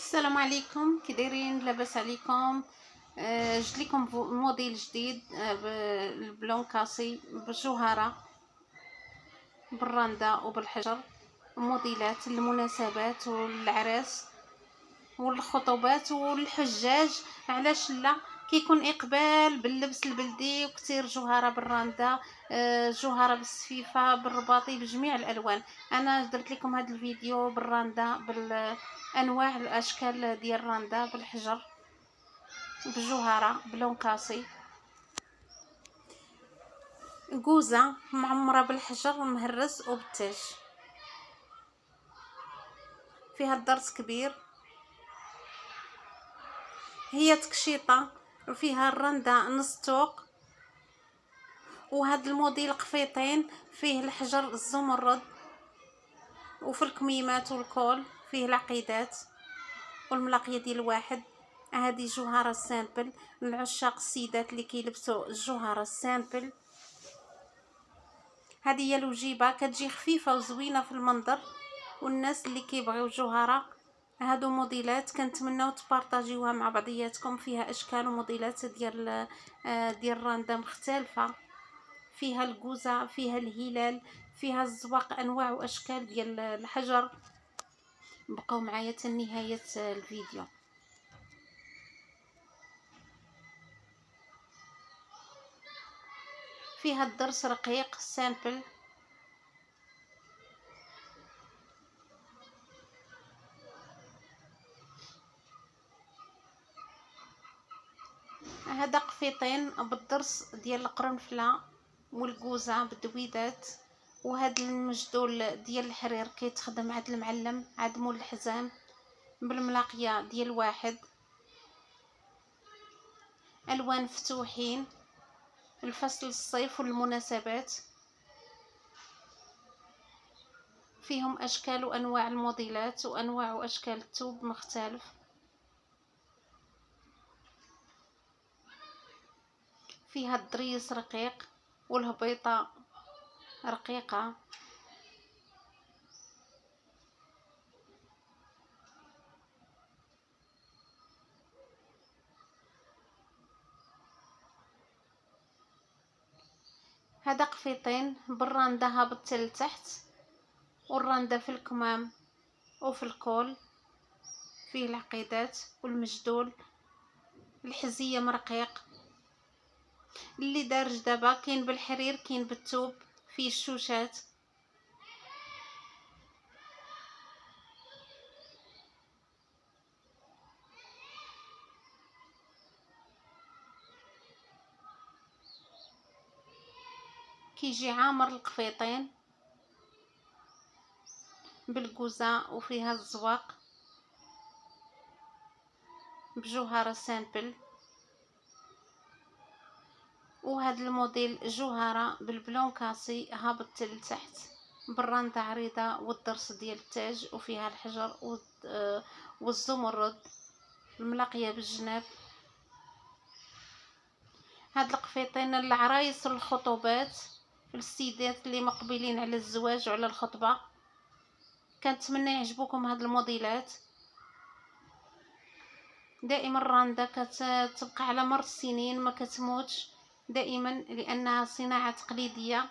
السلام عليكم، كي دايرين؟ لاباس عليكم؟ جبت لكم موديل جديد، بالبلون كاسي بالجوهره بالرنده وبالحجر. موديلات للمناسبات والعراس والخطوبات والحجاج. علاش لا؟ كيكون اقبال باللبس البلدي وكثير جوهره بالرنده، جوهره بالسفيفه بالرباطي بجميع الالوان. انا درت لكم هذا الفيديو بالرنده، بالانواع الاشكال ديال الرنده بالحجر بالجوهره بلون كاسي. قوزه معمره بالحجر مهرس وبالتاج، فيها الدرس كبير، هي تكشيطه وفيها الرنده نص توق. وهذا الموديل قفيطين، فيه الحجر الزمرد، وفي الكميمات والكول فيه العقيدات والملاقيه ديال واحد. هذه جوهره سامبل للعشاق السيدات اللي كيلبسوا الجوهره السامبل. هذه هي الوجيبه، كتجي خفيفه وزوينه في المنظر، والناس اللي كيبغيو الجوهره هادو موديلات كنتمناو تبارطاجيوها مع بعضياتكم. فيها اشكال وموديلات ديال راندا مختلفه، فيها القوزه، فيها الهلال، فيها الزواق، انواع واشكال ديال الحجر. بقاو معايا حتى نهايه الفيديو. فيها الدرس رقيق سامبل، هذا قفيطين بالدرس ديال القرنفله والقوزه بالدويدات. وهذا المجدول ديال الحرير كيتخدم عند المعلم، عند مول الحزام، بالملاقيه ديال واحد. الوان مفتوحين الفصل الصيف والمناسبات، فيهم اشكال وانواع الموديلات وانواع واشكال الثوب مختلف. فيها الدريس رقيق والهبيطه رقيقه. هذا قفيطين بالرانده هابط لتحت، والرانده في الكمام وفي الكول، فيه العقيدات والمجدول. الحزيه مرقيق اللي دارج دابا، كاين بالحرير كاين بالثوب، فيه الشوشات. كيجي عامر القفيطين بالقوزه وفيها الزواق بجوهره سامبل. وهذا الموديل جوهره بالبلون كاسي هابط لتحت بالرانده عريضه والضرس ديال التاج، وفيها الحجر والزمرد الملاقيه بالجناب. هاد القفيطين للعرايس والخطوبات، السيدات اللي مقبلين على الزواج وعلى الخطبه. كنتمنى يعجبوكم هاد الموديلات. دائما الراندا كتبقى على مر السنين، ما كتموتش دائما، لانها صناعه تقليديه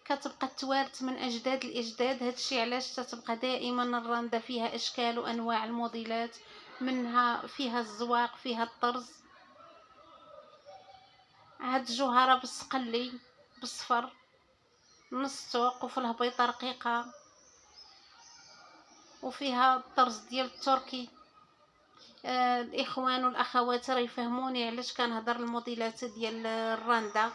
كتبقى توارث من اجداد الاجداد. هادشي علاش تتبقى دائما الراندا فيها اشكال وانواع الموديلات، منها فيها الزواق، فيها الطرز. هاد الجوهره بالصقلي بالصفر نص توق، وفي الهبيطه رقيقه، وفيها الطرز ديال التركي. الاخوان والاخوات راه يفهموني علاش كنهضر الموديلات ديال الراندا.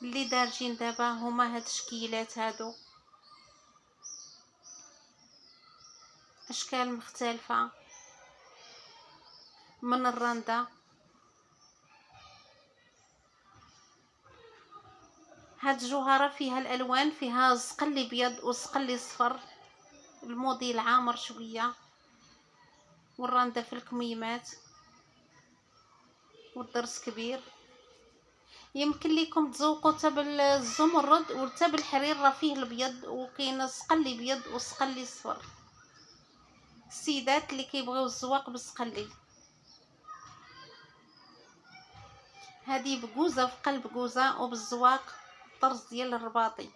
اللي دارجين دابا هما هاد الشكيلات، هادو اشكال مختلفه من الرنده. هاد الجوهره فيها الالوان، فيها صقلي ابيض وصقلي صفر، الموديل عامر شويه، والرنده في الكميمات والضرس كبير. يمكن ليكم تذوقوا حتى بالزمرد وحتى بالحرير، راه فيه الابيض وكاين صقلي ابيض وصقلي صفر. السيدات اللي كيبغيو الزواق بالصقلي. هذه بقوزه في قلب قوزه وبالزواق طرز ديال الرباطي.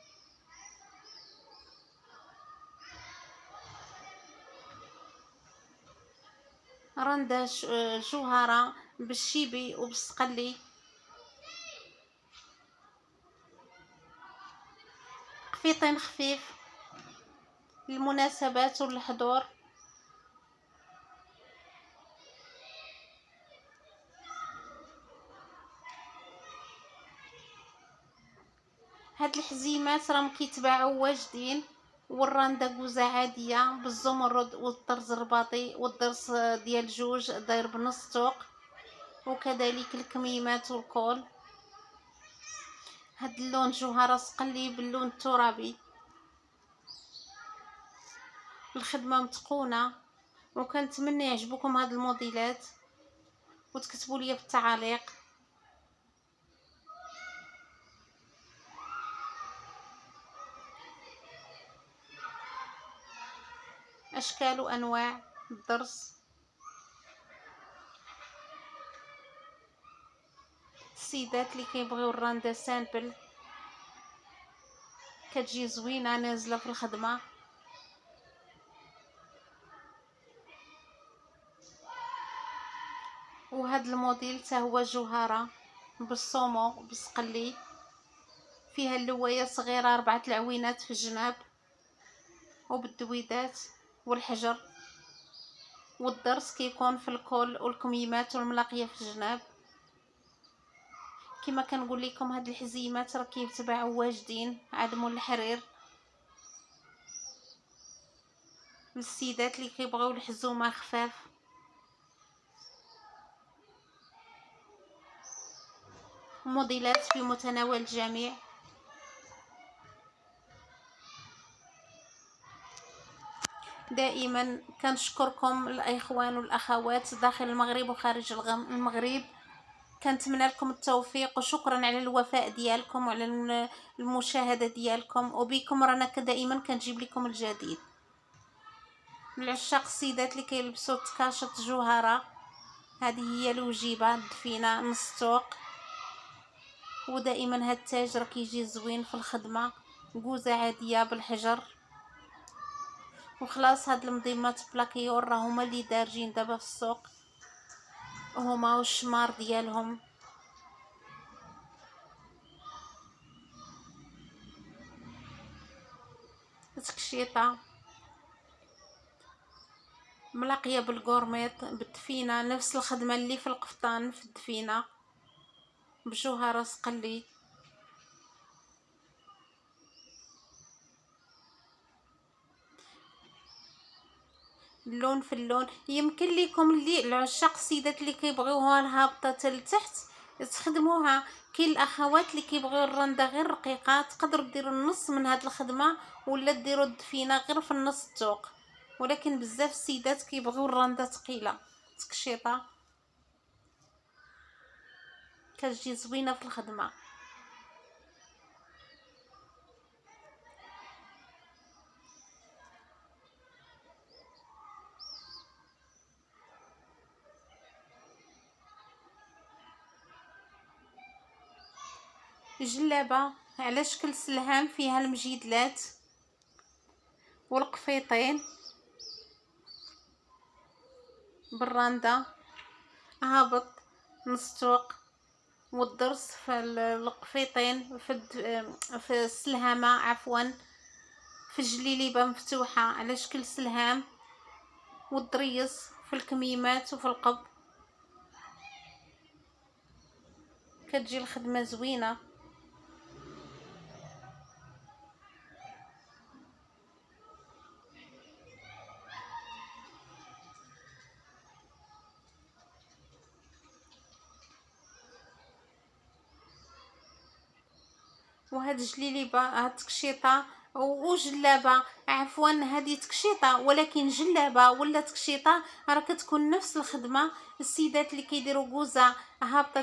رنده جوهره بالشيبي وبالصقلي. قفيطين خفيف للمناسبات والحضور. هاد الحزيمات راهم كيتباعوا واجدين، والرانده قوزه عاديه بالزمرد والطرز الرباطي والضرس ديال جوج داير بنص توق، وكذلك الكميمات والكول. هاد اللون جوهره صقلي باللون الترابي. الخدمه متقونه، وكنتمنى يعجبكم هاد الموديلات وتكتبوا لي في التعاليق. اشكال وانواع الضرس. السيدات اللي كيبغيو الرانده سامبل كتجي زوينه نازله في الخدمه. وهذا الموديل حتى هو جوهره بالصومو بالصقلي، فيها اللوايه صغيره 4 العوينات في الجناب وبالدويدات والحجر، والضرس كيكون في الكول والكميمات والملاقيه في الجناب. كما كنقول لكم هاد الحزيمات راه كيتباعوا واجدين عدمو الحرير للسيدات اللي كيبغيو الحزومه خفاف. موديلات في متناول الجميع. دائما كنشكركم الاخوان والاخوات داخل المغرب وخارج المغرب. كنتمنى لكم التوفيق، وشكرا على الوفاء ديالكم وعلى المشاهده ديالكم، وبكم رانا دائما كنجيب لكم الجديد. العشاق السيدات اللي كيلبسوا تكاشط جوهره، هذه هي الوجيبه الدفينه نص توق. ودائما هاد التاج راه كيجي زوين في الخدمه، قوزه عاديه بالحجر. وخلاص هاد المضيمات بلاكيور راه هما اللي دارجين دابا في السوق، هما والشمار ديالهم. تكشيطه ملاقيه بالغورميط بالدفينه، نفس الخدمه اللي في القفطان في الدفينه بجوهره صقلي. اللون في اللون. يمكن لكم اللي العشاق السيدات اللي كيبغيوها الهابطه حتى لتحت تخدموها. كاين الاخوات اللي كيبغيو الرنده غير رقيقه، تقدروا ديروا النص من هاد الخدمه، ولا ديروا الدفينه غير في النص التوق. ولكن بزاف السيدات كيبغيو الرنده ثقيله تكشيطه، كتجي زوينه في الخدمه. جلابه على شكل سلهام فيها المجيدلات والقفيطين بالرنده هابط نص توق، والضرس في القفيطين في السلهامه عفوا في الجليليبه مفتوحه على شكل سلهام، والضريس في الكميمات وفي القب. كتجي الخدمه زوينه. وهاد الجليليبه هاد تكشيطه وجلابه عفوا، هذه تكشيطه ولكن جلابه ولا تكشيطه راه كتكون نفس الخدمه. السيدات اللي كيديروا قوزه هابطه